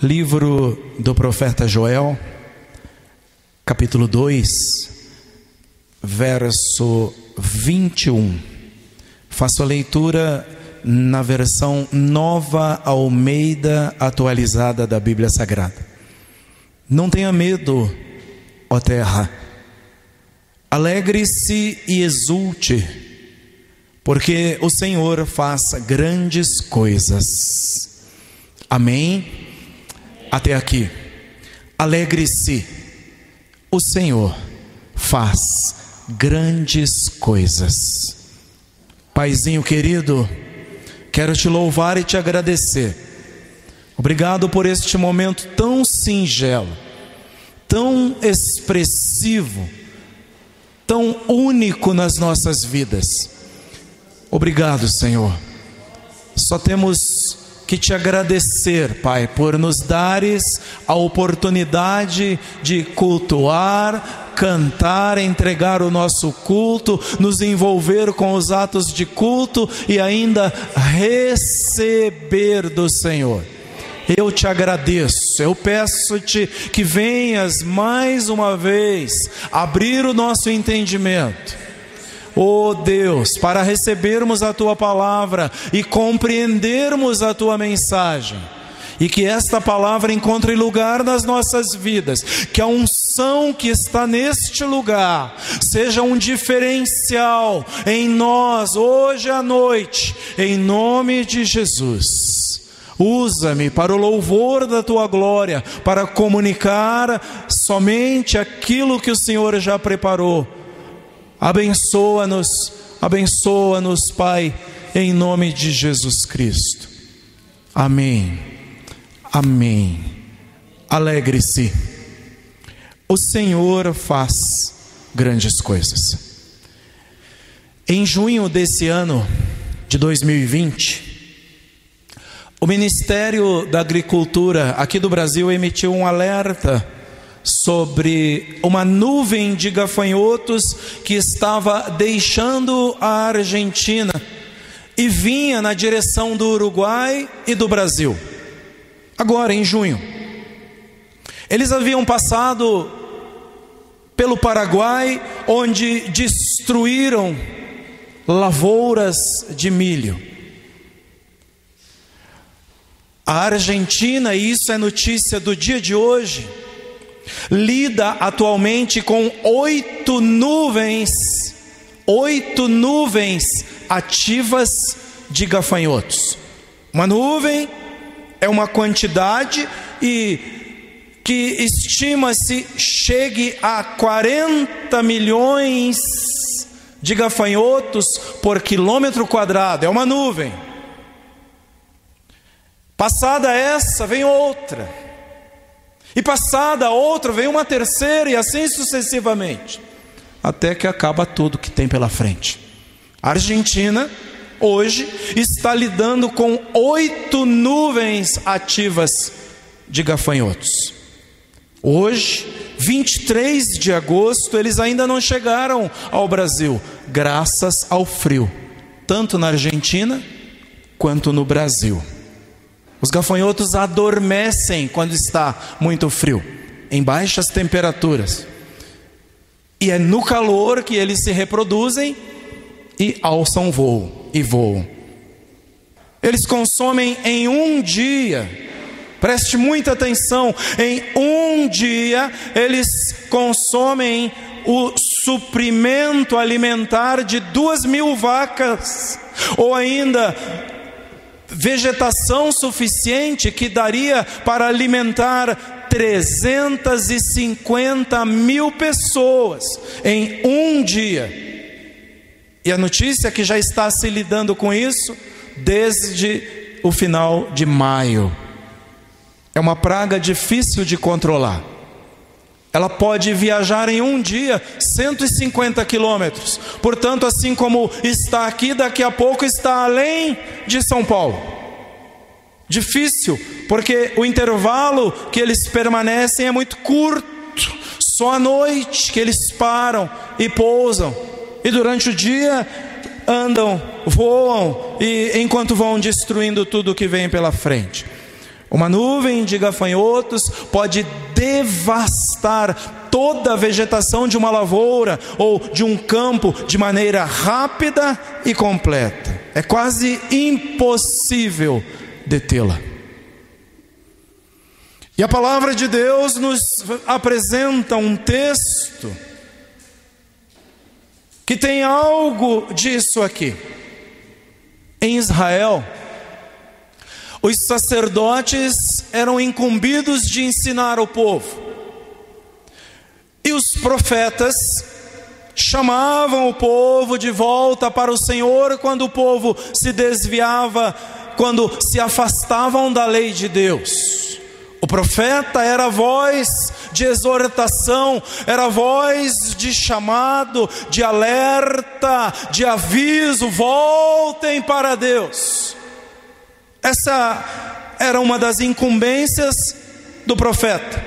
Livro do profeta Joel, capítulo 2, verso 21. Faço a leitura na versão Nova Almeida atualizada da Bíblia Sagrada. Não tenha medo, ó terra, alegre-se e exulte, porque o Senhor faz grandes coisas. Amém? Até aqui. Alegre-se, o Senhor faz grandes coisas. Paizinho querido, quero te louvar e te agradecer. Obrigado por este momento tão singelo, tão expressivo, tão único nas nossas vidas. Obrigado, Senhor. Só temos que te agradecer, Pai, por nos dares a oportunidade de cultuar, cantar, entregar o nosso culto, nos envolver com os atos de culto e ainda receber do Senhor. Eu te agradeço, eu peço-te que venhas mais uma vez abrir o nosso entendimento, ó Deus, para recebermos a Tua palavra e compreendermos a Tua mensagem, e que esta palavra encontre lugar nas nossas vidas, que a unção que está neste lugar seja um diferencial em nós hoje à noite, em nome de Jesus. Usa-me para o louvor da Tua glória, para comunicar somente aquilo que o Senhor já preparou. Abençoa-nos, abençoa-nos, Pai, em nome de Jesus Cristo. Amém, amém. Alegre-se, o Senhor faz grandes coisas. Em junho desse ano de 2020, o Ministério da Agricultura aqui do Brasil emitiu um alerta sobre uma nuvem de gafanhotos que estava deixando a Argentina e vinha na direção do Uruguai e do Brasil. Agora, em junho, eles haviam passado pelo Paraguai, onde destruíram lavouras de milho. A Argentina, e isso é notícia do dia de hoje, lida atualmente com 8 nuvens ativas de gafanhotos. Uma nuvem é uma quantidade e que estima-se chegue a 40 milhões de gafanhotos por quilômetro quadrado. É uma nuvem. Passada essa, vem outra. E passada outra, vem uma terceira, e assim sucessivamente, até que acaba tudo que tem pela frente. A Argentina, hoje, está lidando com 8 nuvens ativas de gafanhotos. Hoje, 23 de agosto, eles ainda não chegaram ao Brasil, graças ao frio, tanto na Argentina quanto no Brasil. Os gafanhotos adormecem quando está muito frio, em baixas temperaturas. E é no calor que eles se reproduzem e alçam voo e voam. Eles consomem em um dia, preste muita atenção, em um dia eles consomem o suprimento alimentar de 2.000 vacas, ou ainda vegetação suficiente que daria para alimentar 350 mil pessoas em um dia. E a notícia é que já está se lidando com isso desde o final de maio. É uma praga difícil de controlar. Ela pode viajar em um dia 150 quilômetros. Portanto, assim como está aqui, daqui a pouco está além de São Paulo. Difícil, porque o intervalo que eles permanecem é muito curto. Só à noite que eles param e pousam. E durante o dia andam, voam, e enquanto vão destruindo tudo que vem pela frente. Uma nuvem de gafanhotos pode devastar toda a vegetação de uma lavoura ou de um campo de maneira rápida e completa. É quase impossível detê-la. E a palavra de Deus nos apresenta um texto que tem algo disso aqui. Em Israel, os sacerdotes eram incumbidos de ensinar o povo. E os profetas chamavam o povo de volta para o Senhor quando o povo se desviava, quando se afastavam da lei de Deus. O profeta era a voz de exortação, era a voz de chamado, de alerta, de aviso: voltem para Deus. Essa era uma das incumbências do profeta.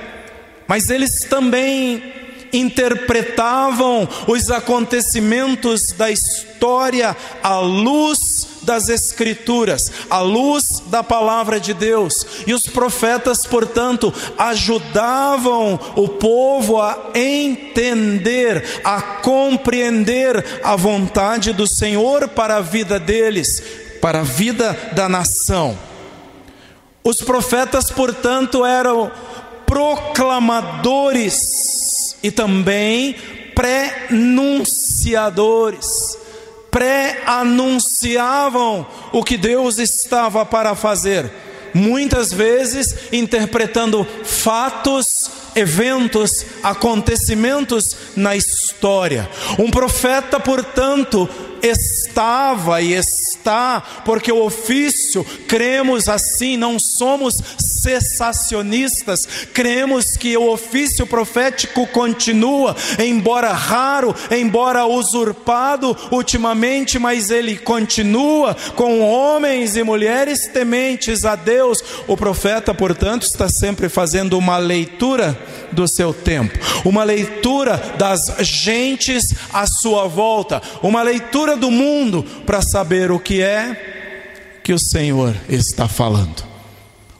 Mas eles também interpretavam os acontecimentos da história à luz das Escrituras, à luz da palavra de Deus. E os profetas, portanto, ajudavam o povo a entender, a compreender a vontade do Senhor para a vida deles, para a vida da nação. Os profetas, portanto, eram proclamadores e também pré-nunciadores. Pré-anunciavam o que Deus estava para fazer, muitas vezes interpretando fatos, eventos, acontecimentos na história. Um profeta, portanto, estava e está, porque o ofício, cremos assim, não somos cessacionistas, cremos que o ofício profético continua, embora raro, embora usurpado ultimamente, mas ele continua com homens e mulheres tementes a Deus. O profeta, portanto, está sempre fazendo uma leitura do seu tempo, uma leitura das gentes à sua volta, uma leitura do mundo para saber o que é que o Senhor está falando,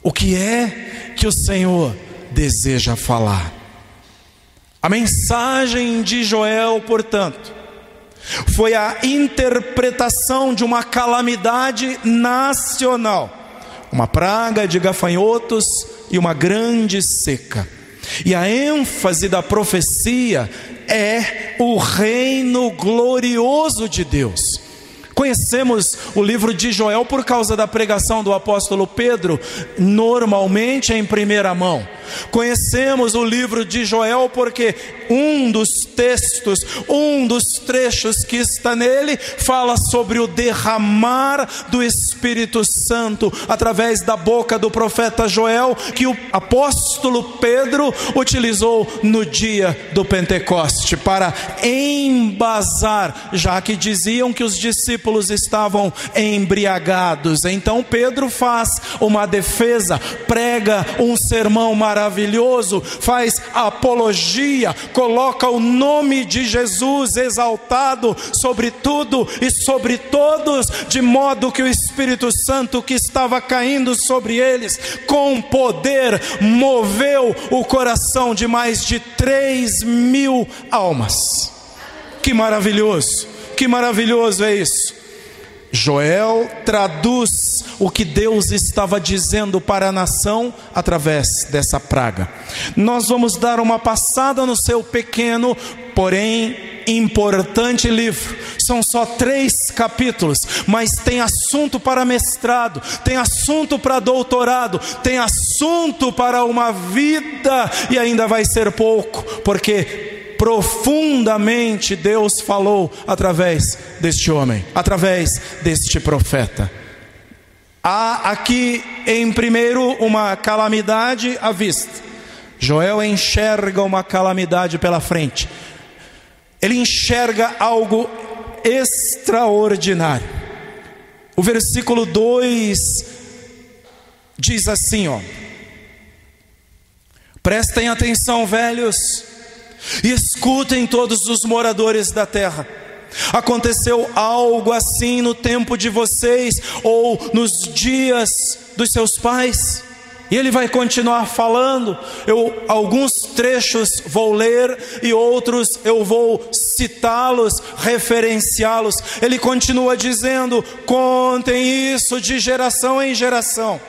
o que é que o Senhor deseja falar. A mensagem de Joel, portanto, foi a interpretação de uma calamidade nacional, uma praga de gafanhotos e uma grande seca. E a ênfase da profecia é o reino glorioso de Deus. Conhecemos o livro de Joel por causa da pregação do apóstolo Pedro, normalmente em primeira mão. Conhecemos o livro de Joel porque um dos textos, um dos trechos que está nele, fala sobre o derramar do Espírito Santo através da boca do profeta Joel, que o apóstolo Pedro utilizou no dia do Pentecoste para embasar, já que diziam que os discípulos estavam embriagados. Então Pedro faz uma defesa, prega um sermão maravilhoso, faz apologia, coloca o nome de Jesus exaltado sobre tudo e sobre todos, de modo que o Espírito Santo que estava caindo sobre eles com poder moveu o coração de mais de 3.000 almas. Que maravilhoso é isso. Joel traduz o que Deus estava dizendo para a nação através dessa praga. Nós vamos dar uma passada no seu pequeno, porém importante livro. São só 3 capítulos, mas tem assunto para mestrado, tem assunto para doutorado, tem assunto para uma vida, e ainda vai ser pouco, porque profundamente Deus falou através deste homem, através deste profeta. Há aqui em primeiro uma calamidade à vista. Joel enxerga uma calamidade pela frente. Ele enxerga algo extraordinário. O versículo 2 diz assim, prestem atenção, velhos, e escutem todos os moradores da terra. Aconteceu algo assim no tempo de vocês ou nos dias dos seus pais? E ele vai continuar falando. Alguns trechos vou ler e outros eu vou citá-los, referenciá-los. Ele continua dizendo: contem isso de geração em geração.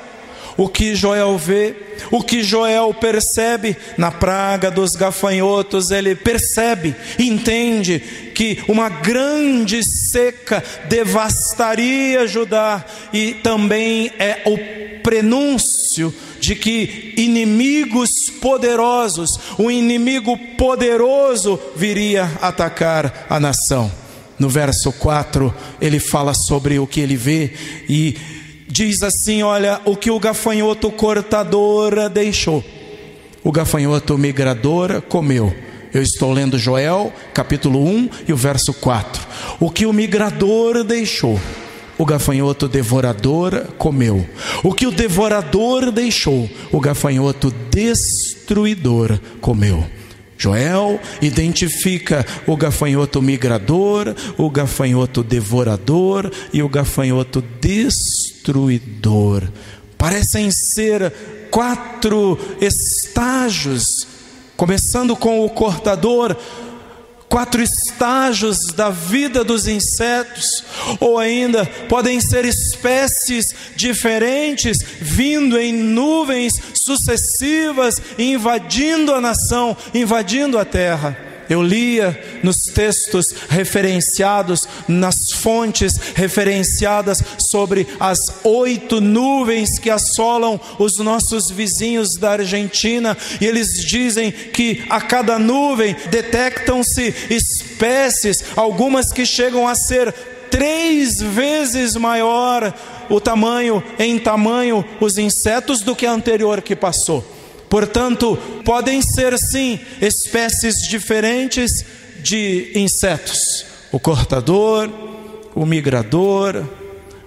O que Joel vê, o que Joel percebe na praga dos gafanhotos, ele percebe, entende que uma grande seca devastaria Judá, e também é o prenúncio de que inimigos poderosos, um inimigo poderoso viria atacar a nação. No verso 4 ele fala sobre o que ele vê e diz assim: olha, o que o gafanhoto cortador deixou, o gafanhoto migrador comeu. Eu estou lendo Joel, capítulo 1 e o verso 4. O que o migrador deixou, o gafanhoto devorador comeu. O que o devorador deixou, o gafanhoto destruidor comeu. Joel identifica o gafanhoto migrador, o gafanhoto devorador e o gafanhoto destruidor. Parecem ser 4 estágios, começando com o cortador, 4 estágios da vida dos insetos, ou ainda podem ser espécies diferentes, vindo em nuvens sucessivas, invadindo a nação, invadindo a terra. Eu lia nos textos referenciados, nas fontes referenciadas, sobre as 8 nuvens que assolam os nossos vizinhos da Argentina, e eles dizem que a cada nuvem detectam-se espécies, algumas que chegam a ser 3 vezes maior em tamanho os insetos do que a anterior que passou. Portanto, podem ser sim espécies diferentes de insetos: o cortador, o migrador,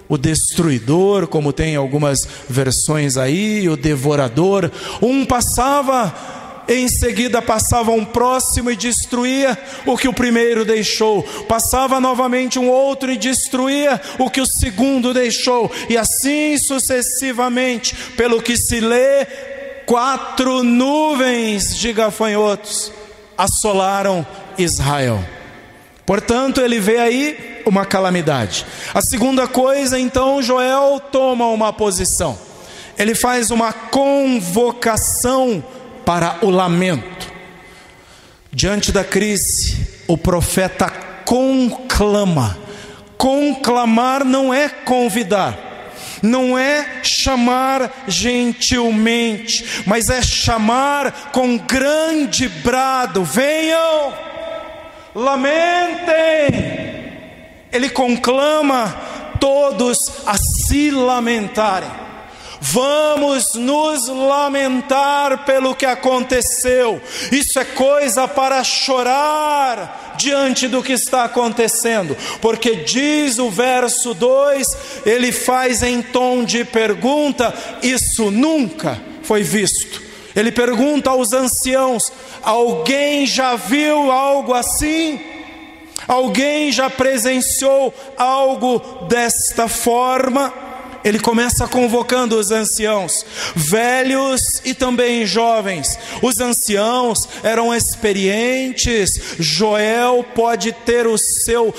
o destruidor, como tem algumas versões aí, o devorador. Um passava, em seguida passava um próximo e destruía o que o primeiro deixou. Passava novamente um outro e destruía o que o segundo deixou. E assim sucessivamente, pelo que se lê, 4 nuvens de gafanhotos assolaram Israel. Portanto, ele vê aí uma calamidade. A segunda coisa, então, Joel toma uma posição. Ele faz uma convocação para o lamento. Diante da crise, o profeta conclama. Conclamar não é convidar, não é chamar gentilmente, mas é chamar com grande brado: venham, lamentem. Ele conclama todos a se lamentarem. Vamos nos lamentar pelo que aconteceu. Isso é coisa para chorar diante do que está acontecendo, porque diz o verso 2, ele faz em tom de pergunta: isso nunca foi visto. Ele pergunta aos anciãos: alguém já viu algo assim? Alguém já presenciou algo desta forma? Ele começa convocando os anciãos, velhos e também jovens. Os anciãos eram experientes. Joel pode ter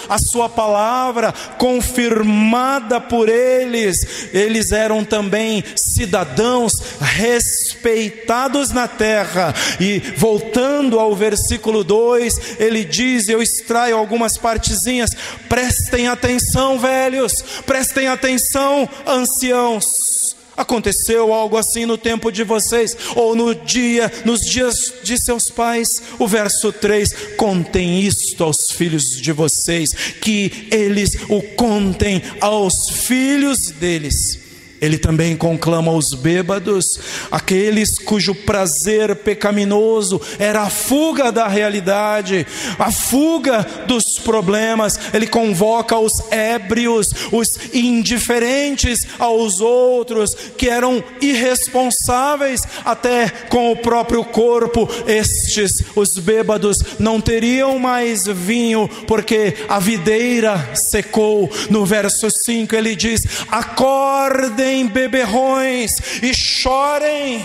a sua palavra confirmada por eles. Eles eram também cidadãos respeitados na terra. E voltando ao versículo 2, ele diz, eu extraio algumas partezinhas: prestem atenção, velhos, prestem atenção, anciãos. Aconteceu algo assim no tempo de vocês, ou nos dias de seus pais? O verso 3: contem isto aos filhos de vocês, que eles o contem aos filhos deles. Ele também conclama os bêbados, aqueles cujo prazer pecaminoso era a fuga da realidade, a fuga dos problemas. Ele convoca os ébrios, os indiferentes aos outros, que eram irresponsáveis até com o próprio corpo. Estes, os bêbados, não teriam mais vinho, porque a videira secou. No verso 5 ele diz: acordem Chorem, beberrões, e chorem.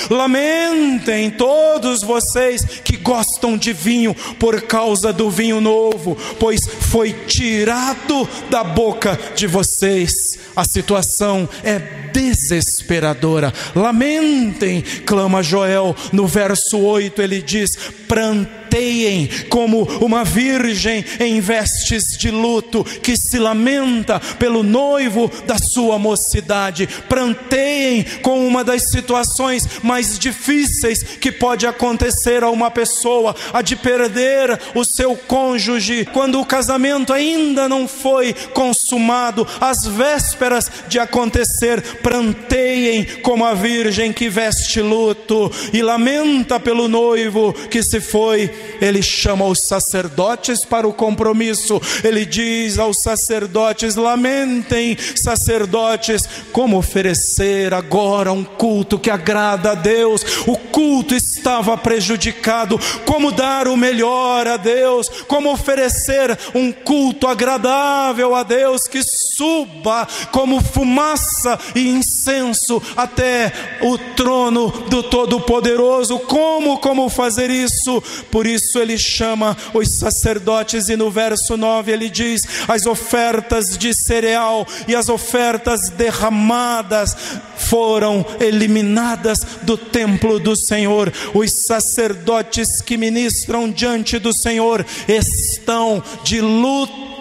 Lamentem todos vocês que gostam de vinho por causa do vinho novo, pois foi tirado da boca de vocês. A situação é desesperadora. Lamentem, clama Joel. No verso 8 ele diz: pranteiem como uma virgem em vestes de luto, que se lamenta pelo noivo da sua mocidade. Pranteiem com uma das situações mais difíceis que pode acontecer a uma pessoa, a de perder o seu cônjuge, quando o casamento ainda não foi consumado, às vésperas de acontecer. Pranteiem como a virgem que veste luto e lamenta pelo noivo que se foi. Ele chama os sacerdotes para o compromisso. Ele diz aos sacerdotes: lamentem, sacerdotes, como oferecer agora um culto que agrada a Deus. O culto estava prejudicado. Como dar o melhor a Deus? Como oferecer um culto agradável a Deus, que suba como fumaça e incenso até o trono do Todo-Poderoso? Como fazer isso? Por isso ele chama os sacerdotes, e no verso 9 ele diz: as ofertas de cereal e as ofertas derramadas foram eliminadas do templo do Senhor. Os sacerdotes que ministram diante do Senhor estão de luto.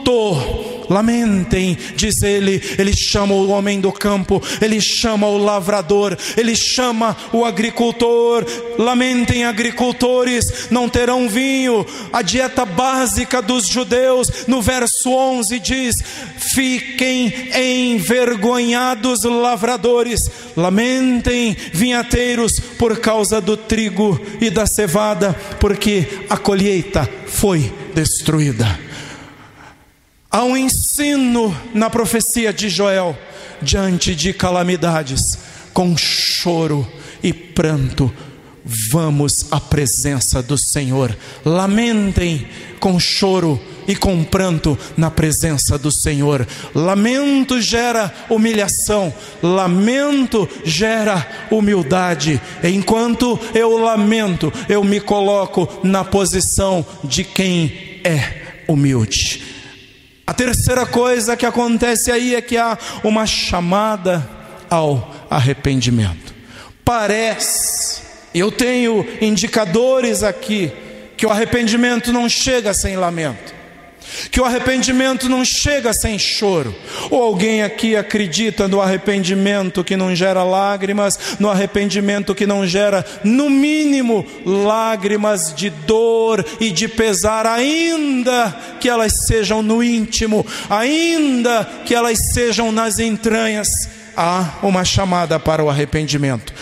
Lamentem, diz ele. Ele chama o homem do campo, ele chama o lavrador, ele chama o agricultor. Lamentem, agricultores, não terão vinho. A dieta básica dos judeus, no verso 11 diz: fiquem envergonhados, lavradores. Lamentem, vinhateiros, por causa do trigo e da cevada, porque a colheita foi destruída. Há um ensino na profecia de Joel: diante de calamidades, com choro e pranto, vamos à presença do Senhor. Lamentem com choro e com pranto na presença do Senhor. Lamento gera humilhação, lamento gera humildade. Enquanto eu lamento, eu me coloco na posição de quem é humilde. A terceira coisa que acontece aí é que há uma chamada ao arrependimento. Parece, eu tenho indicadores aqui, que o arrependimento não chega sem lamento, que o arrependimento não chega sem choro. Ou alguém aqui acredita no arrependimento que não gera lágrimas, no arrependimento que não gera, no mínimo, lágrimas de dor e de pesar, ainda que elas sejam no íntimo, ainda que elas sejam nas entranhas? Há uma chamada para o arrependimento.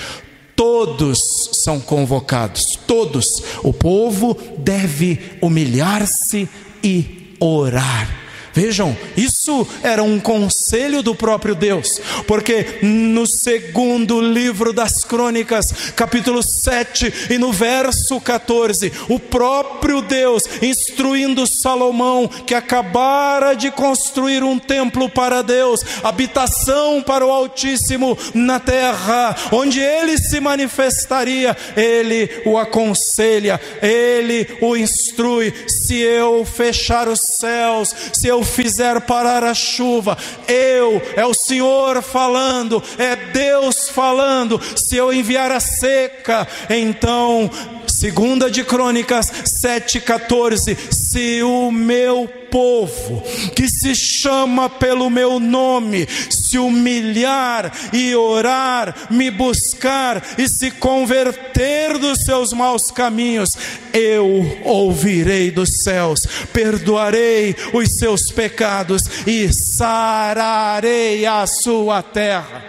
Todos são convocados, todos. O povo deve humilhar-se e orar. Vejam, isso era um conselho do próprio Deus, porque no segundo livro das Crônicas, capítulo 7 e no verso 14, o próprio Deus instruindo Salomão, que acabara de construir um templo para Deus, habitação para o Altíssimo na terra, onde ele se manifestaria, ele o aconselha, ele o instrui: se eu fechar os céus, se eu fizer parar a chuva, é o Senhor falando, é Deus falando. Se eu enviar a seca, então, segunda de Crônicas 7:14, se o meu povo, que se chama pelo meu nome, se humilhar e orar, me buscar e se converter dos seus maus caminhos, eu ouvirei dos céus, perdoarei os seus pecados e sararei a sua terra.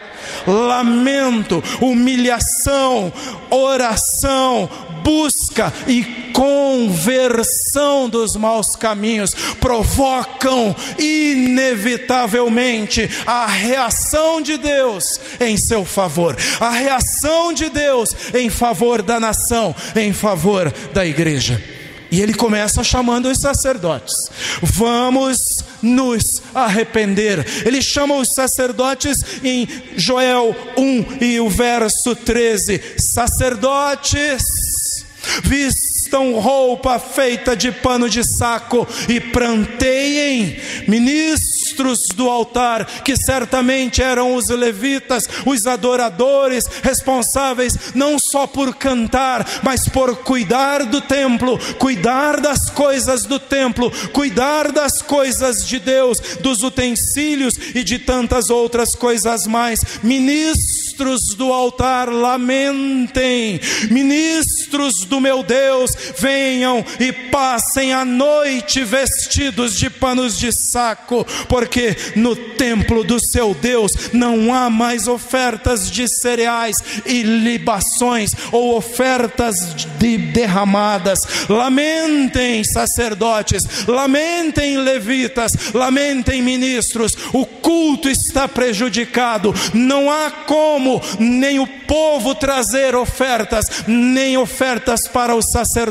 Lamento, humilhação, oração, busca e conversão dos maus caminhos provocam inevitavelmente a reação de Deus em seu favor, a reação de Deus em favor da nação, em favor da igreja. E ele começa chamando os sacerdotes: vamos nos arrepender. Ele chama os sacerdotes em Joel 1 e o verso 13: sacerdotes, vistam roupa feita de pano de saco e pranteiem. Ministros do altar, que certamente eram os levitas, os adoradores, responsáveis não só por cantar, mas por cuidar do templo, cuidar das coisas do templo, cuidar das coisas de Deus, dos utensílios e de tantas outras coisas mais. Ministros do altar, lamentem. Ministros do meu Deus, venham e passem a noite vestidos de panos de saco, porque no templo do seu Deus não há mais ofertas de cereais e libações ou ofertas derramadas. Lamentem, sacerdotes, lamentem, levitas, lamentem, ministros. O culto está prejudicado. Não há como nem o povo trazer ofertas, nem ofertas para o sacerdote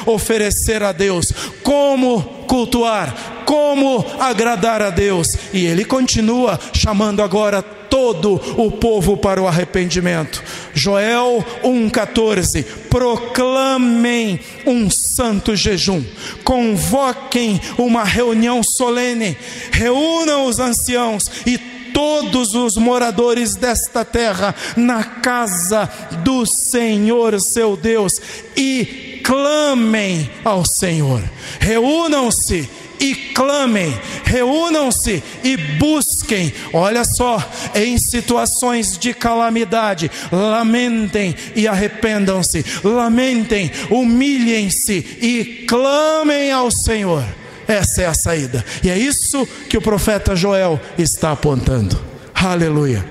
oferecer a Deus. Como cultuar? Como agradar a Deus? E ele continua chamando agora todo o povo para o arrependimento. Joel 1,14: proclamem um santo jejum, convoquem uma reunião solene, reúnam os anciãos e todos os moradores desta terra na casa do Senhor seu Deus e clamem ao Senhor. Reúnam-se e clamem, reúnam-se e busquem. Olha só, em situações de calamidade, lamentem e arrependam-se, lamentem, humilhem-se e clamem ao Senhor. Essa é a saída, e é isso que o profeta Joel está apontando. Aleluia.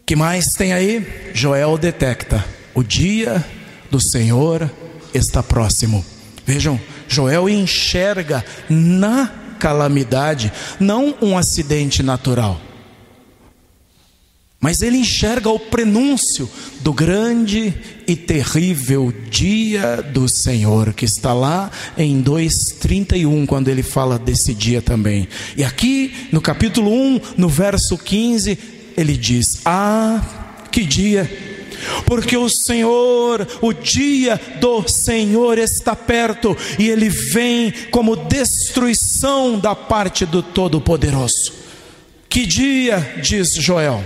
Que mais tem aí? Joel detecta: o dia do Senhor está próximo. Vejam, Joel enxerga na calamidade não um acidente natural, mas ele enxerga o prenúncio do grande e terrível dia do Senhor, que está lá em 2:31, quando ele fala desse dia também. E aqui no capítulo 1, no verso 15, ele diz: ah, que dia! Porque o Senhor, o dia do Senhor está perto, e ele vem como destruição da parte do Todo-Poderoso. Que dia, diz Joel?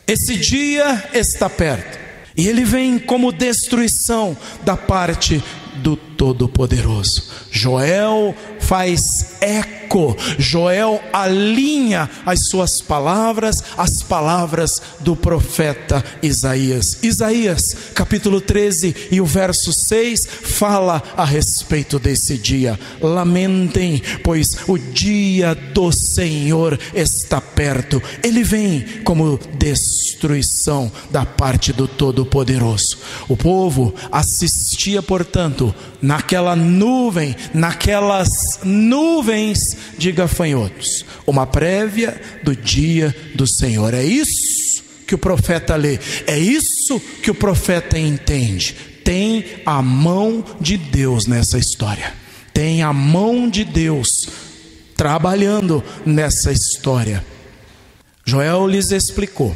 Esse dia está perto, e ele vem como destruição da parte do Todo-Poderoso. Joel faz eco, Joel alinha as suas palavras às palavras do profeta Isaías. Isaías capítulo 13 e o verso 6 fala a respeito desse dia: lamentem, pois o dia do Senhor está perto, ele vem como destruição da parte do Todo-Poderoso. O povo assistia, portanto, naquela nuvem, naquelas nuvens de gafanhotos, uma prévia do dia do Senhor. É isso que o profeta lê, é isso que o profeta entende. Tem a mão de Deus nessa história, tem a mão de Deus trabalhando nessa história. Joel lhes explicou,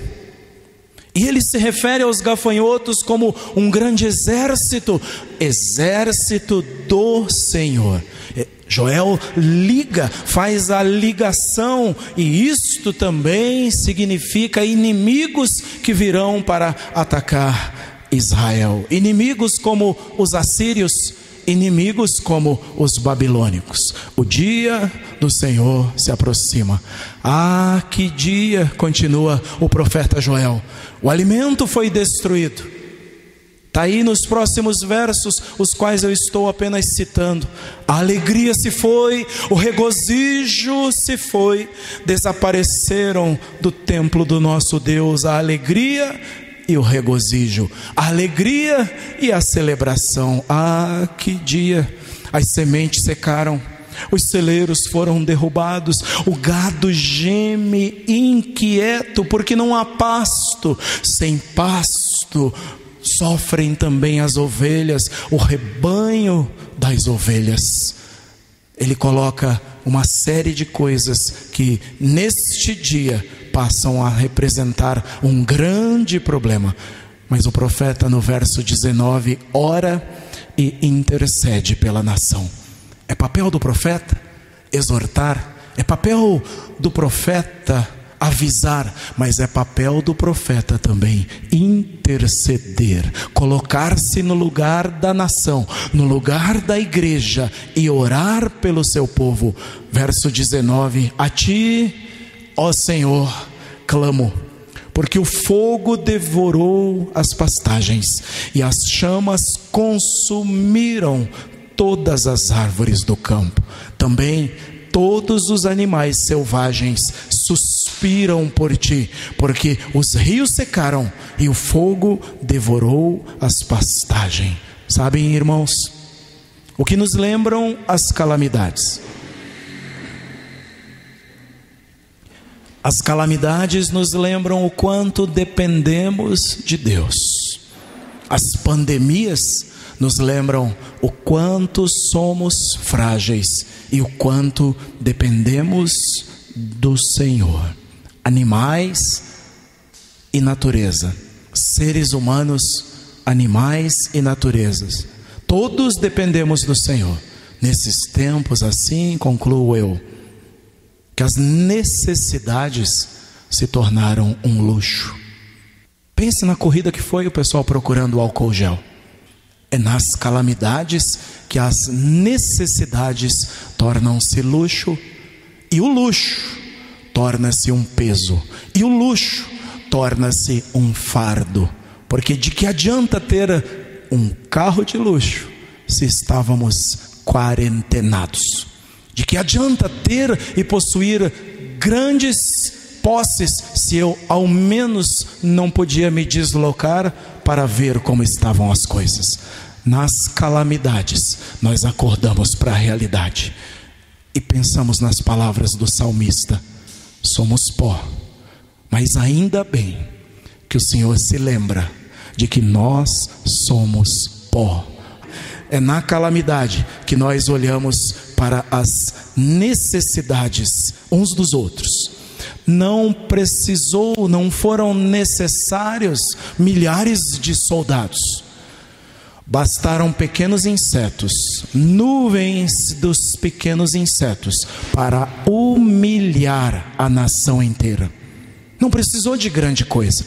e ele se refere aos gafanhotos como um grande exército, exército do Senhor. Joel liga, faz a ligação, e isto também significa inimigos que virão para atacar Israel. Inimigos como os assírios, inimigos como os babilônicos. O dia do Senhor se aproxima. Ah, que dia, continua o profeta Joel. O alimento foi destruído. Está aí nos próximos versos, os quais eu estou apenas citando. A alegria se foi, o regozijo se foi, desapareceram do templo do nosso Deus a alegria e o regozijo, a alegria e a celebração. Ah, que dia! As sementes secaram, os celeiros foram derrubados, o gado geme inquieto, porque não há pasto. Sem pasto sofrem também as ovelhas, o rebanho das ovelhas. Ele coloca uma série de coisas que neste dia passam a representar um grande problema. Mas o profeta no verso 19 ora e intercede pela nação. É papel do profeta exortar, é papel do profeta avisar, mas é papel do profeta também interceder, colocar-se no lugar da nação, no lugar da igreja e orar pelo seu povo. Verso 19: a ti, ó Senhor, clamo, porque o fogo devorou as pastagens e as chamas consumiram todas as árvores do campo. Também todos os animais selvagens suspiram por ti, porque os rios secaram e o fogo devorou as pastagens. Sabem, irmãos, o que nos lembram as calamidades? As calamidades nos lembram o quanto dependemos de Deus. As pandemias nos lembram o quanto somos frágeis e o quanto dependemos do Senhor. Animais e natureza, seres humanos, animais e naturezas, todos dependemos do Senhor. Nesses tempos assim, concluo eu, que as necessidades se tornaram um luxo. Pense na corrida que foi o pessoal procurando álcool gel. É nas calamidades que as necessidades tornam-se luxo, e o luxo torna-se um peso, e o luxo torna-se um fardo. Porque de que adianta ter um carro de luxo se estávamos quarentenados? De que adianta ter e possuir grandes posses se eu ao menos não podia me deslocar para ver como estavam as coisas? Nas calamidades nós acordamos para a realidade e pensamos nas palavras do salmista: somos pó, mas ainda bem que o Senhor se lembra de que nós somos pó. É na calamidade que nós olhamos para as necessidades uns dos outros. Não foram necessários milhares de soldados. Bastaram pequenos insetos, nuvens dos pequenos insetos, para humilhar a nação inteira. Não precisou de grande coisa.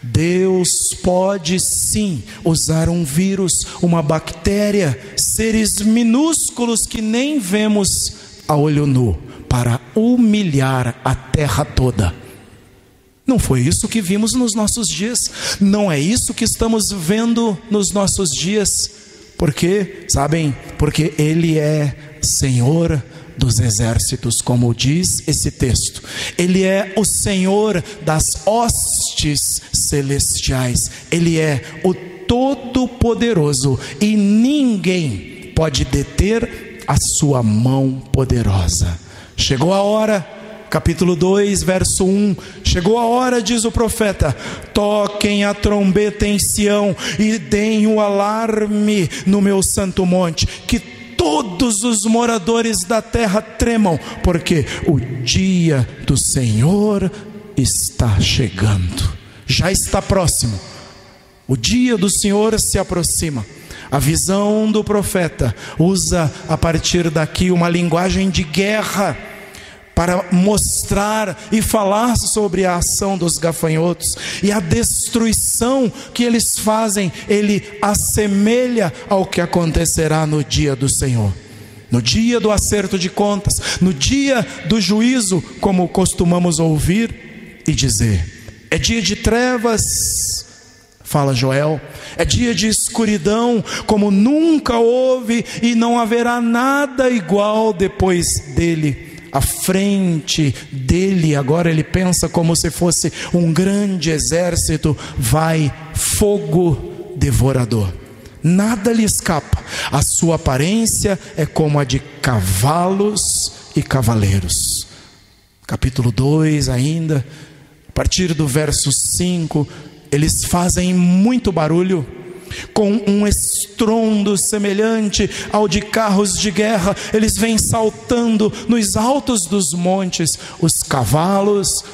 Deus pode sim usar um vírus, uma bactéria, seres minúsculos que nem vemos a olho nu, para humilhar a terra toda. Não foi isso que vimos nos nossos dias, não é isso que estamos vendo nos nossos dias. Por quê? Sabem? Porque Ele é Senhor dos exércitos, como diz esse texto. Ele é o Senhor das hostes celestiais. Ele é o Todo-Poderoso e ninguém pode deter a sua mão poderosa. Chegou a hora, capítulo 2, verso 1, chegou a hora, diz o profeta: toquem a trombeta em Sião e deem o alarme no meu santo monte, que todos os moradores da terra tremam, porque o dia do Senhor está chegando, já está próximo. O dia do Senhor se aproxima. A visão do profeta usa a partir daqui uma linguagem de guerra para mostrar e falar sobre a ação dos gafanhotos e a destruição que eles fazem. Ele assemelha ao que acontecerá no dia do Senhor, no dia do acerto de contas, no dia do juízo, como costumamos ouvir e dizer. É dia de trevas, fala Joel, é dia de escuridão como nunca houve e não haverá nada igual depois dele. À frente dele, agora ele pensa como se fosse um grande exército, vai fogo devorador. Nada lhe escapa. A sua aparência é como a de cavalos e cavaleiros. Capítulo 2 ainda, a partir do verso 5, eles fazem muito barulho Com um estrondo semelhante ao de carros de guerra, eles vêm saltando nos altos dos montes. Os cavalos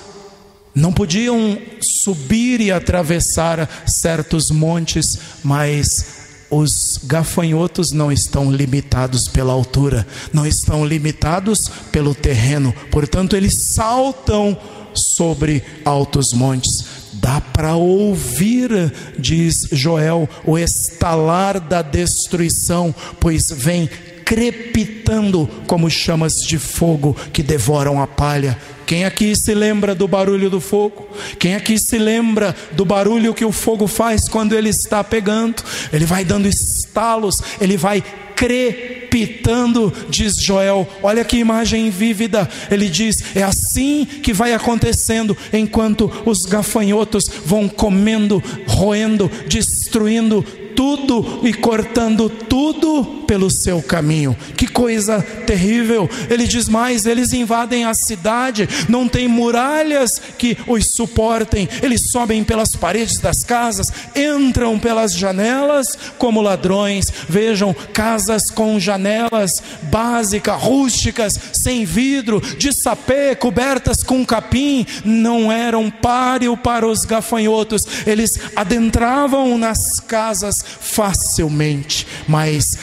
não podiam subir e atravessar certos montes, mas os gafanhotos não estão limitados pela altura, não estão limitados pelo terreno, portanto eles saltam sobre altos montes. Dá para ouvir, diz Joel, o estalar da destruição, pois vem crepitando como chamas de fogo que devoram a palha. Quem aqui se lembra do barulho do fogo? Quem aqui se lembra do barulho que o fogo faz quando ele está pegando? Ele vai dando estalos, ele vai crepitando, diz Joel. Olha que imagem vívida. Ele diz, é assim que vai acontecendo enquanto os gafanhotos vão comendo, roendo, destruindo tudo e cortando tudo pelo seu caminho. Que coisa terrível. Ele diz mais, eles invadem a cidade, não tem muralhas que os suportem, eles sobem pelas paredes das casas, entram pelas janelas como ladrões. Vejam, casas com janelas básicas, rústicas, sem vidro, de sapê, cobertas com capim, não eram páreo para os gafanhotos. Eles adentravam nas casas facilmente, mas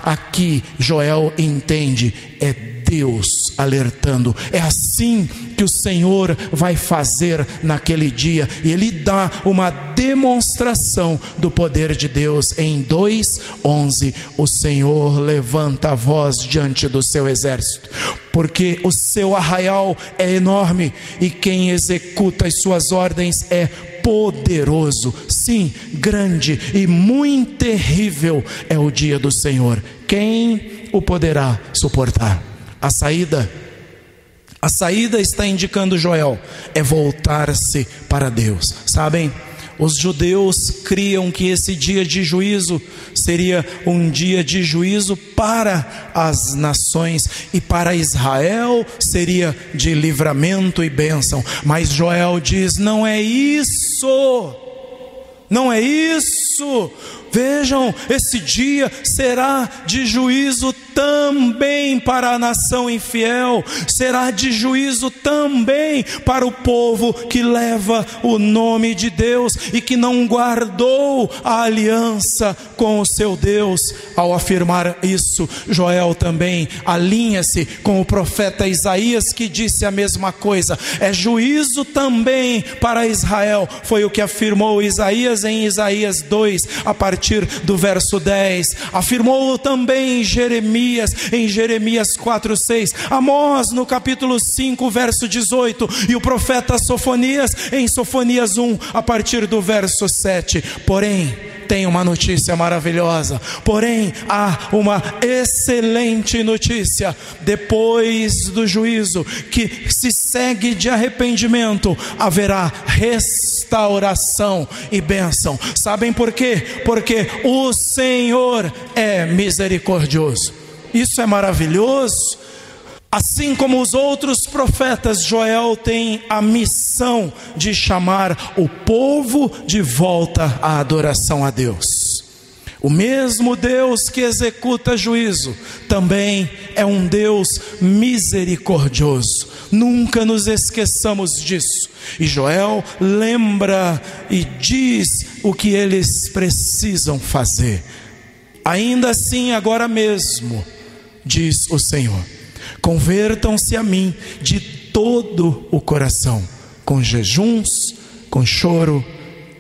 aqui Joel entende, é Deus alertando. É assim que o Senhor vai fazer naquele dia, e Ele dá uma demonstração do poder de Deus. Em 2:11, o Senhor levanta a voz diante do seu exército, porque o seu arraial é enorme, e quem executa as suas ordens é poderoso. Sim, grande e muito terrível é o dia do Senhor. Quem o poderá suportar? A saída está indicando Joel, é voltar-se para Deus. Sabem, os judeus criam que esse dia de juízo seria um dia de juízo para as nações, e para Israel seria de livramento e bênção. Mas Joel diz, não é isso, não é isso. Vejam, esse dia será de juízo também para a nação infiel, será de juízo também para o povo que leva o nome de Deus e que não guardou a aliança com o seu Deus. Ao afirmar isso, Joel também alinha-se com o profeta Isaías, que disse a mesma coisa. É juízo também para Israel, foi o que afirmou Isaías em Isaías 2, a partir do verso 10, afirmou também em Jeremias 4:6, Amós no capítulo 5, verso 18, e o profeta Sofonias em Sofonias 1, a partir do verso 7. Porém, tem uma notícia maravilhosa, porém há uma excelente notícia. Depois do juízo, que se segue de arrependimento, haverá restauração e bênção. Sabem por quê? Porque o Senhor é misericordioso. Isso é maravilhoso. Assim como os outros profetas, Joel tem a missão de chamar o povo de volta à adoração a Deus. O mesmo Deus que executa juízo também é um Deus misericordioso. Nunca nos esqueçamos disso. E Joel lembra e diz o que eles precisam fazer. Ainda assim, agora mesmo, diz o Senhor, convertam-se a mim de todo o coração, com jejuns, com choro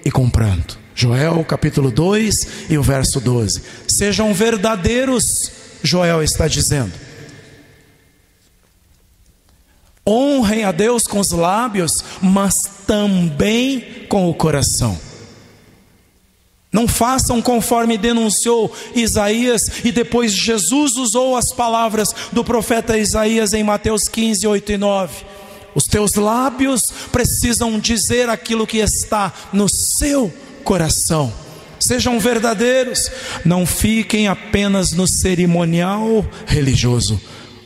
e com pranto. Joel capítulo 2 e o verso 12. Sejam verdadeiros, Joel está dizendo. Honrem a Deus com os lábios, mas também com o coração. Não façam conforme denunciou Isaías, e depois Jesus usou as palavras do profeta Isaías em Mateus 15, 8 e 9. Os teus lábios precisam dizer aquilo que está no seu coração. Sejam verdadeiros, não fiquem apenas no cerimonial religioso.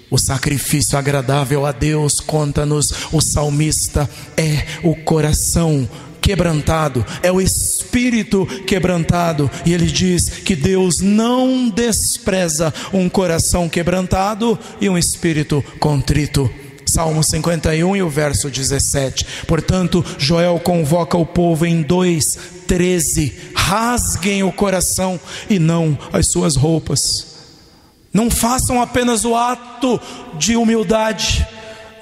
O sacrifício agradável a Deus, conta-nos o salmista, é o coração quebrantado, é o espírito espírito quebrantado. E ele diz que Deus não despreza um coração quebrantado e um espírito contrito. Salmo 51 e o verso 17. Portanto, Joel convoca o povo em 2:13: rasguem o coração e não as suas roupas. Não façam apenas o ato de humildade,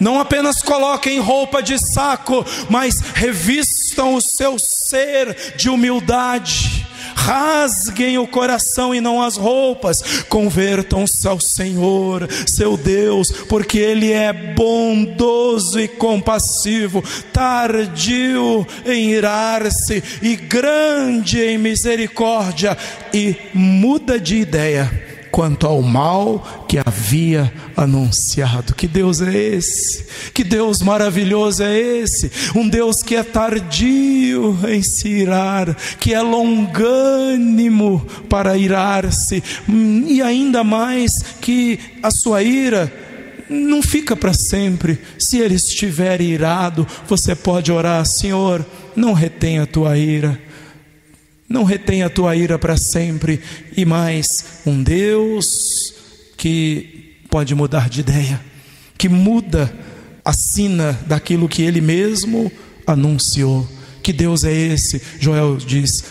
não apenas coloquem roupa de saco, mas revistam o seu ser de humildade. Rasguem o coração e não as roupas. Convertam-se ao Senhor, seu Deus, porque Ele é bondoso e compassivo, tardio em irar-se e grande em misericórdia, e muda de ideia quanto ao mal que havia anunciado. Que Deus é esse? Que Deus maravilhoso é esse? Um Deus que é tardio em se irar, que é longânimo para irar-se, e ainda mais que a sua ira não fica para sempre. Se Ele estiver irado, você pode orar: Senhor, não retenha a tua ira, não retenha a tua ira para sempre. E mais, um Deus que pode mudar de ideia, que muda a sina daquilo que Ele mesmo anunciou. Que Deus é esse? Joel diz: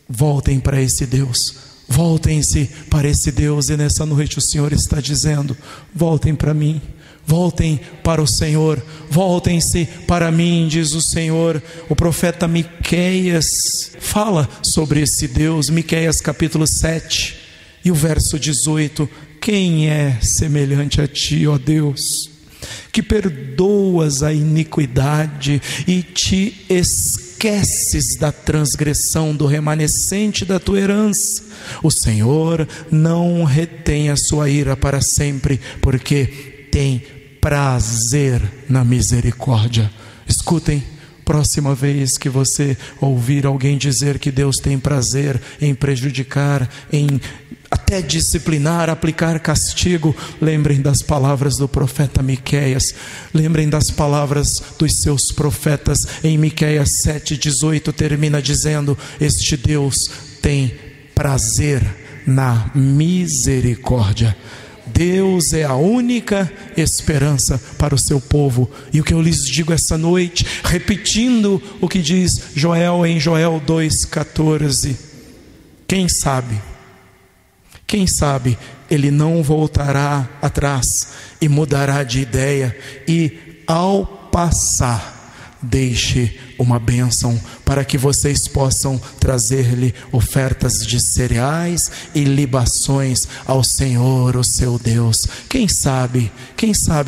voltem para esse Deus, voltem-se para esse Deus. E nessa noite o Senhor está dizendo: voltem para mim, voltem para o Senhor, voltem-se para mim, diz o Senhor. O profeta Miqueias fala sobre esse Deus, Miqueias capítulo 7 e o verso 18: quem é semelhante a ti, ó Deus, que perdoas a iniquidade e te esqueces da transgressão do remanescente da tua herança? O Senhor não retém a sua ira para sempre, porque tem prazer na misericórdia. Escutem, próxima vez que você ouvir alguém dizer que Deus tem prazer em prejudicar, em até disciplinar, aplicar castigo, lembrem das palavras do profeta Miqueias, lembrem das palavras dos seus profetas. Em Miqueias 7:18 termina dizendo: este Deus tem prazer na misericórdia. Deus é a única esperança para o seu povo. E o que eu lhes digo essa noite, repetindo o que diz Joel em Joel 2:14: quem sabe ele não voltará atrás e mudará de ideia, e ao passar deixe uma bênção para que vocês possam trazer-lhe ofertas de cereais e libações ao Senhor, o seu Deus. Quem sabe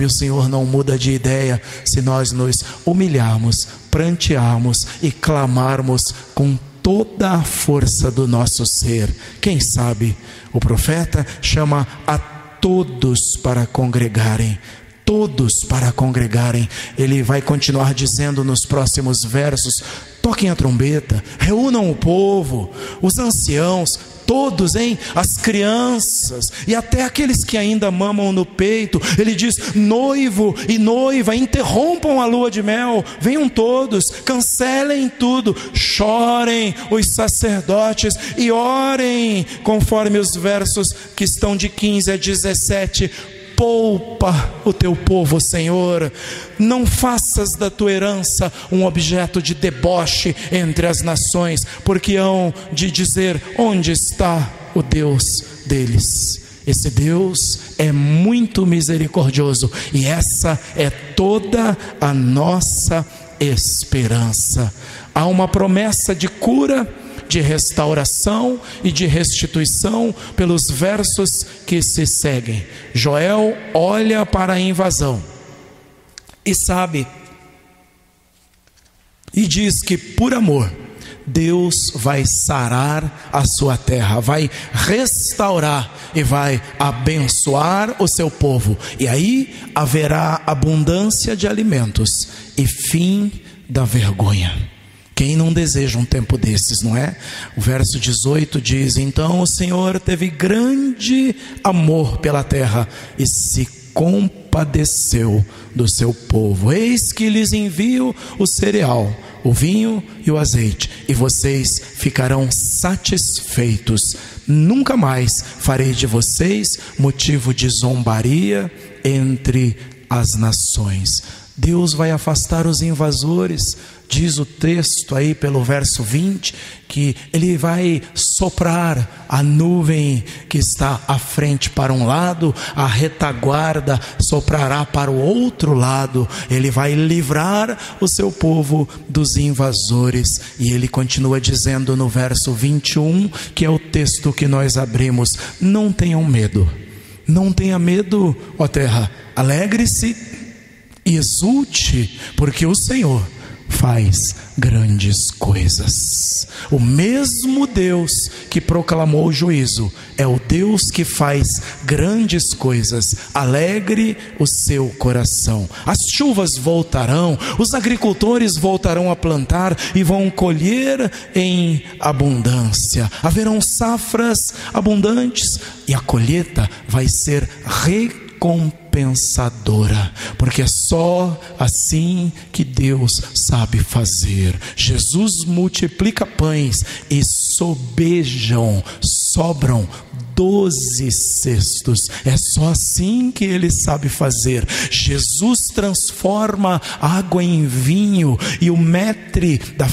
o Senhor não muda de ideia se nós nos humilharmos, prantearmos e clamarmos com toda a força do nosso ser. Quem sabe? O profeta chama a todos para congregarem. Todos para congregarem. Ele vai continuar dizendo nos próximos versos: toquem a trombeta, reúnam o povo, os anciãos, todos, as crianças e até aqueles que ainda mamam no peito. Ele diz: noivo e noiva, interrompam a lua de mel, venham todos, cancelem tudo, chorem os sacerdotes e orem, conforme os versos que estão de 15 a 17. Poupa o teu povo, Senhor. Não faças da tua herança um objeto de deboche entre as nações, porque hão de dizer: onde está o Deus deles? Esse Deus é muito misericordioso, e essa é toda a nossa esperança. Há uma promessa de cura, de restauração e de restituição pelos versos que se seguem. Joel olha para a invasão e sabe, e diz que por amor Deus vai sarar a sua terra, vai restaurar e vai abençoar o seu povo, e aí haverá abundância de alimentos e fim da vergonha. Quem não deseja um tempo desses, não é? O verso 18 diz: então o Senhor teve grande amor pela terra e se compadeceu do seu povo. Eis que lhes envio o cereal, o vinho e o azeite, e vocês ficarão satisfeitos. Nunca mais farei de vocês motivo de zombaria entre as nações. Deus vai afastar os invasores. Diz o texto aí pelo verso 20, que Ele vai soprar a nuvem que está à frente para um lado, a retaguarda soprará para o outro lado. Ele vai livrar o seu povo dos invasores. E Ele continua dizendo no verso 21, que é o texto que nós abrimos: não tenham medo, não tenha medo, ó terra, alegre-se e exulte, porque o Senhor faz grandes coisas. O mesmo Deus que proclamou o juízo é o Deus que faz grandes coisas. Alegre o seu coração. As chuvas voltarão, os agricultores voltarão a plantar e vão colher em abundância. Haverão safras abundantes e a colheita vai ser recompensadora, porque é só assim que Deus sabe fazer. Jesus multiplica pães e sobram 12 cestos. É só assim que Ele sabe fazer. Jesus transforma água em vinho, e o mestre da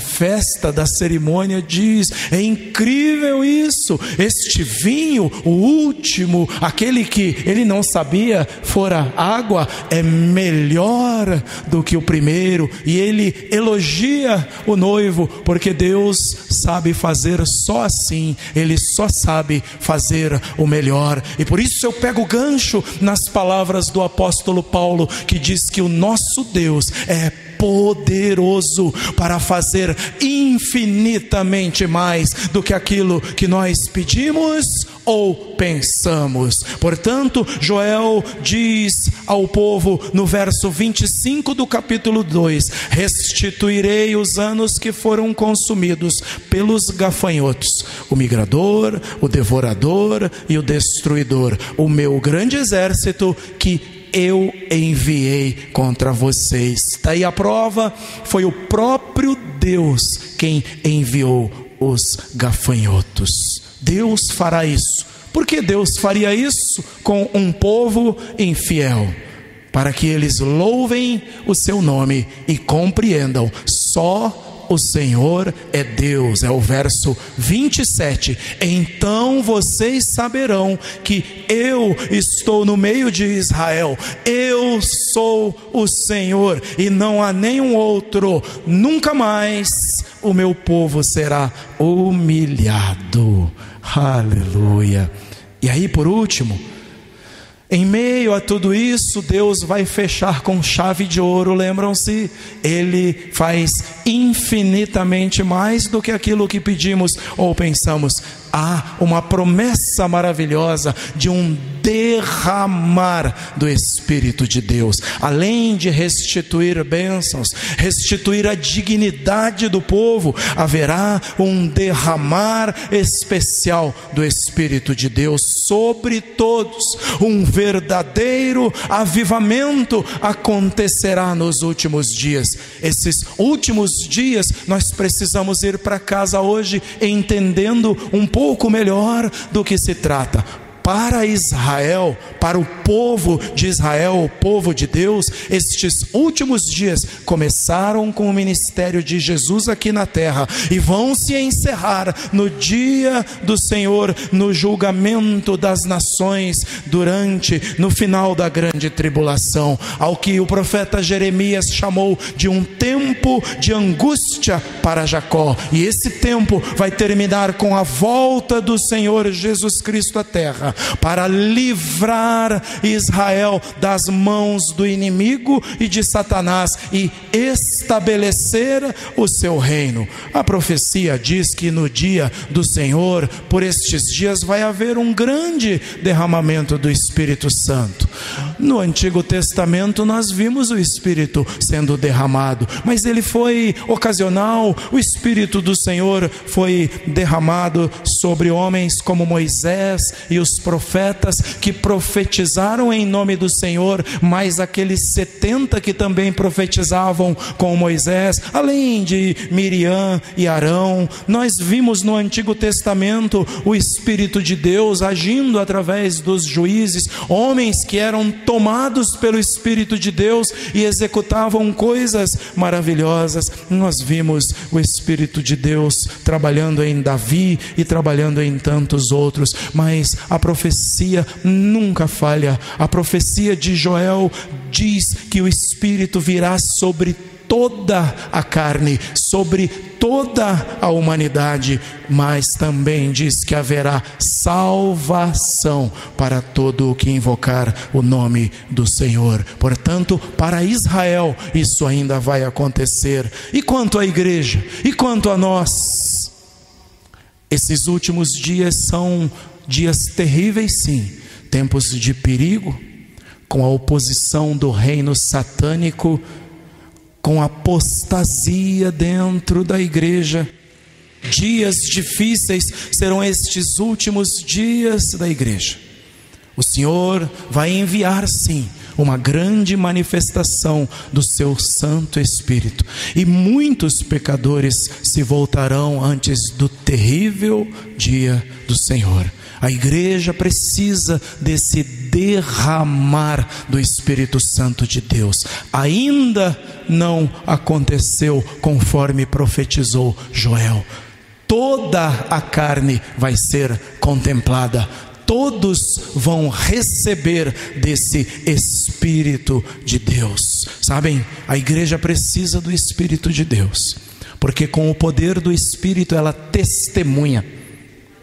festa da cerimônia diz: é incrível isso, este vinho, o último, aquele que ele não sabia fora água, é melhor do que o primeiro. E ele elogia o noivo, porque Deus sabe fazer só assim. Ele só sabe fazer o melhor. E por isso eu pego o gancho nas palavras do apóstolo Paulo, que diz que o nosso Deus é poderoso para fazer infinitamente mais do que aquilo que nós pedimos ou pensamos. Portanto, Joel diz ao povo no verso 25 do capítulo 2: restituirei os anos que foram consumidos pelos gafanhotos, o migrador, o devorador e o destruidor, o meu grande exército que eu enviei contra vocês. Daí a prova: foi o próprio Deus quem enviou os gafanhotos. Deus fará isso. Por que Deus faria isso com um povo infiel? Para que eles louvem o seu nome e compreendam: só o Senhor é Deus. É o verso 27. Então vocês saberão que eu estou no meio de Israel. Eu sou o Senhor e não há nenhum outro. Nunca mais o meu povo será humilhado. Aleluia. E aí, por último, em meio a tudo isso, Deus vai fechar com chave de ouro. Lembram-se? Ele faz infinitamente mais do que aquilo que pedimos ou pensamos. Há uma promessa maravilhosa de um derramar do Espírito de Deus. Além de restituir bênçãos, restituir a dignidade do povo, haverá um derramar especial do Espírito de Deus sobre todos. Um verdadeiro avivamento acontecerá nos últimos dias. Esses últimos dias nós precisamos ir para casa hoje entendendo um pouco melhor do que se trata. Para Israel, para o povo de Israel, o povo de Deus, estes últimos dias começaram com o ministério de Jesus aqui na terra e vão se encerrar no dia do Senhor, no julgamento das nações, no final da grande tribulação, ao que o profeta Jeremias chamou de um tempo de angústia para Jacó. E esse tempo vai terminar com a volta do Senhor Jesus Cristo à terra, para livrar Israel das mãos do inimigo e de Satanás e estabelecer o seu reino. A profecia diz que no dia do Senhor, por estes dias, vai haver um grande derramamento do Espírito Santo. No Antigo Testamento nós vimos o Espírito sendo derramado, mas ele foi ocasional. O Espírito do Senhor foi derramado sobre homens como Moisés e os profetas que profetizaram em nome do Senhor, mais aqueles 70 que também profetizavam com Moisés, além de Miriam e Arão. Nós vimos no Antigo Testamento o Espírito de Deus agindo através dos juízes, homens que eram tomados pelo Espírito de Deus e executavam coisas maravilhosas. Nós vimos o Espírito de Deus trabalhando em Davi e trabalhando em tantos outros, mas a profecia nunca falha. A profecia de Joel diz que o Espírito virá sobre toda a carne, sobre toda a humanidade, mas também diz que haverá salvação para todo o que invocar o nome do Senhor. Portanto, para Israel isso ainda vai acontecer. E quanto à igreja? E quanto a nós? Esses últimos dias são dias terríveis, sim, tempos de perigo, com a oposição do reino satânico, com apostasia dentro da igreja. Dias difíceis serão estes últimos dias da igreja. O Senhor vai enviar, sim, uma grande manifestação do seu Santo Espírito, e muitos pecadores se voltarão antes do terrível dia do Senhor. A igreja precisa desse derramar do Espírito Santo de Deus. Ainda não aconteceu conforme profetizou Joel. Toda a carne vai ser contemplada. Todos vão receber desse Espírito de Deus. Sabem, a igreja precisa do Espírito de Deus, porque com o poder do Espírito ela testemunha.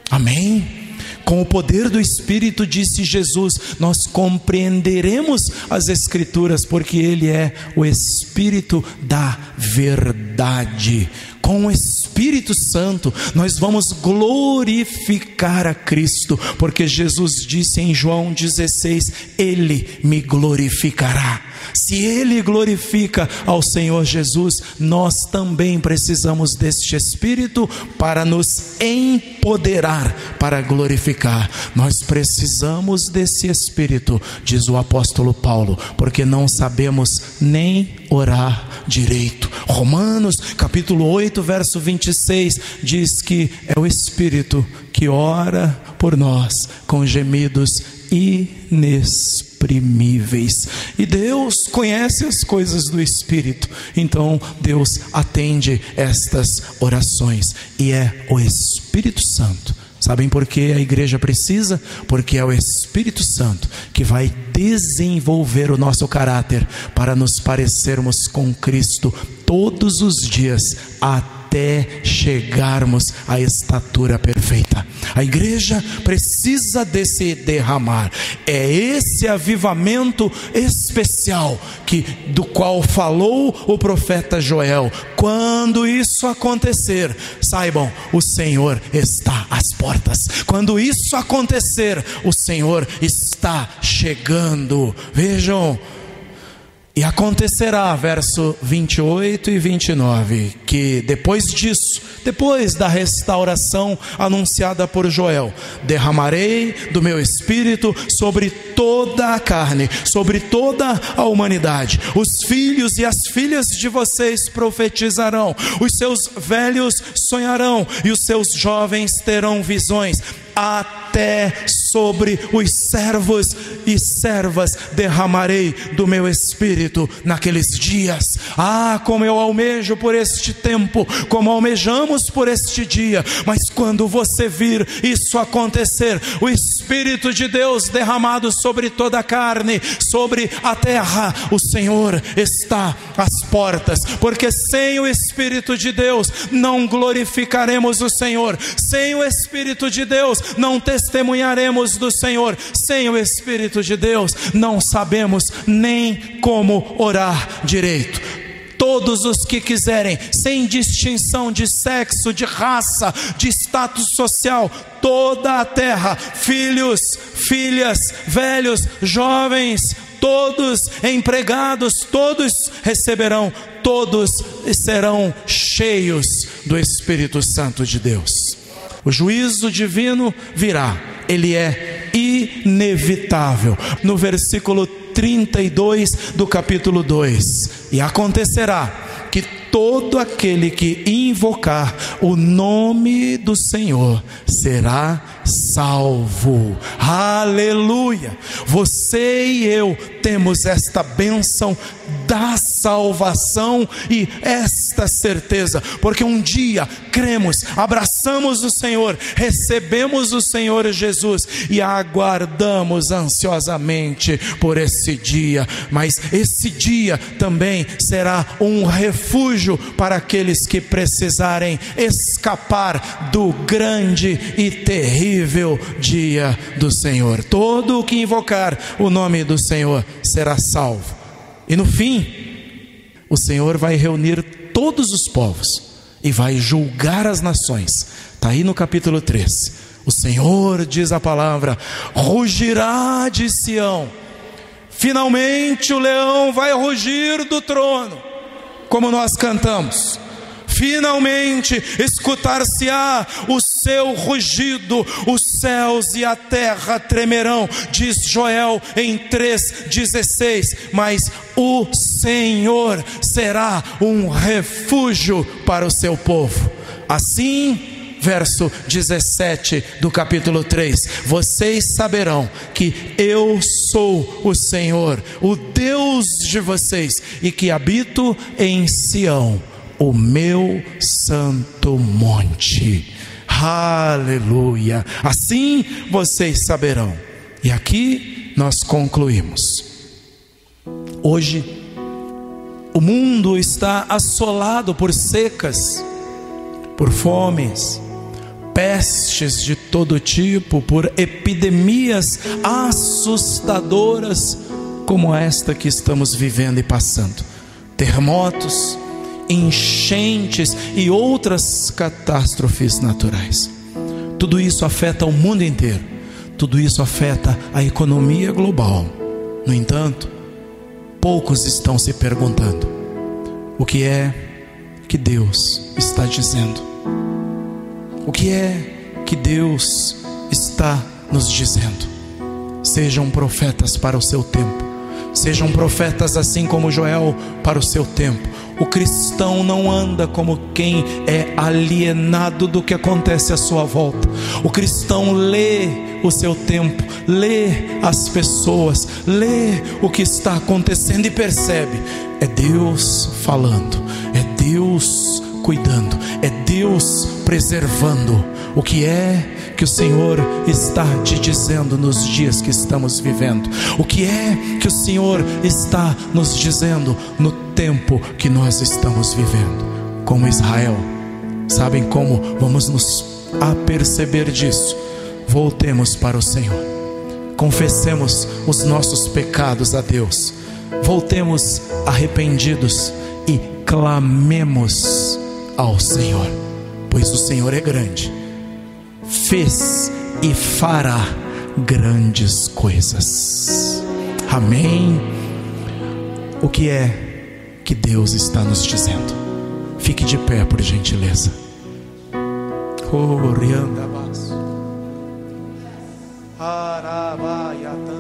Amém? Com o poder do Espírito, disse Jesus, nós compreenderemos as Escrituras, porque Ele é o Espírito da verdade. Com o Espírito Santo nós vamos glorificar a Cristo, porque Jesus disse em João 16, Ele me glorificará. Se Ele glorifica ao Senhor Jesus, nós também precisamos deste Espírito para nos empoderar para glorificar. Nós precisamos desse Espírito, diz o apóstolo Paulo, porque não sabemos nem orar direito. Romanos capítulo 8 verso 26 diz que é o Espírito que ora por nós com gemidos inexprimíveis. E Deus conhece as coisas do Espírito, então Deus atende estas orações, e é o Espírito Santo. Sabem por que a igreja precisa? Porque é o Espírito Santo que vai desenvolver o nosso caráter para nos parecermos com Cristo todos os dias, até chegarmos à estatura perfeita. A igreja precisa desse derramar. É esse avivamento especial do qual falou o profeta Joel. Quando isso acontecer, saibam, o Senhor está às portas. Quando isso acontecer, o Senhor está chegando. Vejam. E acontecerá, verso 28 e 29, que depois disso, depois da restauração anunciada por Joel, derramarei do meu Espírito sobre toda a carne, sobre toda a humanidade. Os filhos e as filhas de vocês profetizarão, os seus velhos sonharão e os seus jovens terão visões. Até sobre os servos e servas derramarei do meu Espírito naqueles dias. Ah, como eu almejo por este tempo, como almejamos por este dia. Mas quando você vir isso acontecer, o Espírito de Deus derramado sobre toda a carne, sobre a terra, o Senhor está às portas, porque sem o Espírito de Deus não glorificaremos o Senhor. Sem o Espírito de Deus não testemunharemos do Senhor. Sem o Espírito de Deus não sabemos nem como orar direito. Todos os que quiserem, sem distinção de sexo, de raça, de status social, toda a terra, filhos, filhas, velhos, jovens, todos empregados, todos receberão, todos serão cheios do Espírito Santo de Deus. O juízo divino virá, ele é inevitável. No versículo 32 do capítulo 2: e acontecerá que todo aquele que invocar o nome do Senhor será salvo. Aleluia! Você e eu temos esta bênção da salvação e esta certeza, porque um dia cremos, abraçamos o Senhor, recebemos o Senhor Jesus e aguardamos ansiosamente por esse dia. Mas esse dia também será um refúgio para aqueles que precisarem escapar do grande e terrível dia do Senhor. Todo o que invocar o nome do Senhor será salvo. E no fim, o Senhor vai reunir todos os povos e vai julgar as nações. Está aí no capítulo 13. O Senhor, diz a palavra, rugirá de Sião. Finalmente o leão vai rugir do trono, como nós cantamos. Finalmente escutar-se-á o seu rugido, os céus e a terra tremerão, diz Joel em 3,16. Mas o Senhor será um refúgio para o seu povo. Assim, verso 17 do capítulo 3: vocês saberão que eu sou o Senhor, o Deus de vocês, e que habito em Sião, o meu santo monte. Aleluia! Assim vocês saberão. E aqui nós concluímos. Hoje o mundo está assolado por secas, por fomes, pestes de todo tipo, por epidemias assustadoras como esta que estamos vivendo e passando. Terremotos, enchentes e outras catástrofes naturais. Tudo isso afeta o mundo inteiro. Tudo isso afeta a economia global. No entanto, poucos estão se perguntando: o que é que Deus está dizendo? O que é que Deus está nos dizendo? Sejam profetas para o seu tempo. Sejam profetas assim como Joel para o seu tempo. O cristão não anda como quem é alienado do que acontece à sua volta. O cristão lê o seu tempo, lê as pessoas, lê o que está acontecendo e percebe: é Deus falando, é Deus cuidando, é Deus preservando. O que é que o Senhor está te dizendo nos dias que estamos vivendo? O que é que o Senhor está nos dizendo no tempo que nós estamos vivendo? Como Israel, sabem como vamos nos aperceber disso? Voltemos para o Senhor, confessemos os nossos pecados a Deus, voltemos arrependidos e clamemos ao Senhor, pois o Senhor é grande, fez e fará grandes coisas. Amém? O que é que Deus está nos dizendo? Fique de pé, por gentileza. Orianda baço. Arabaia.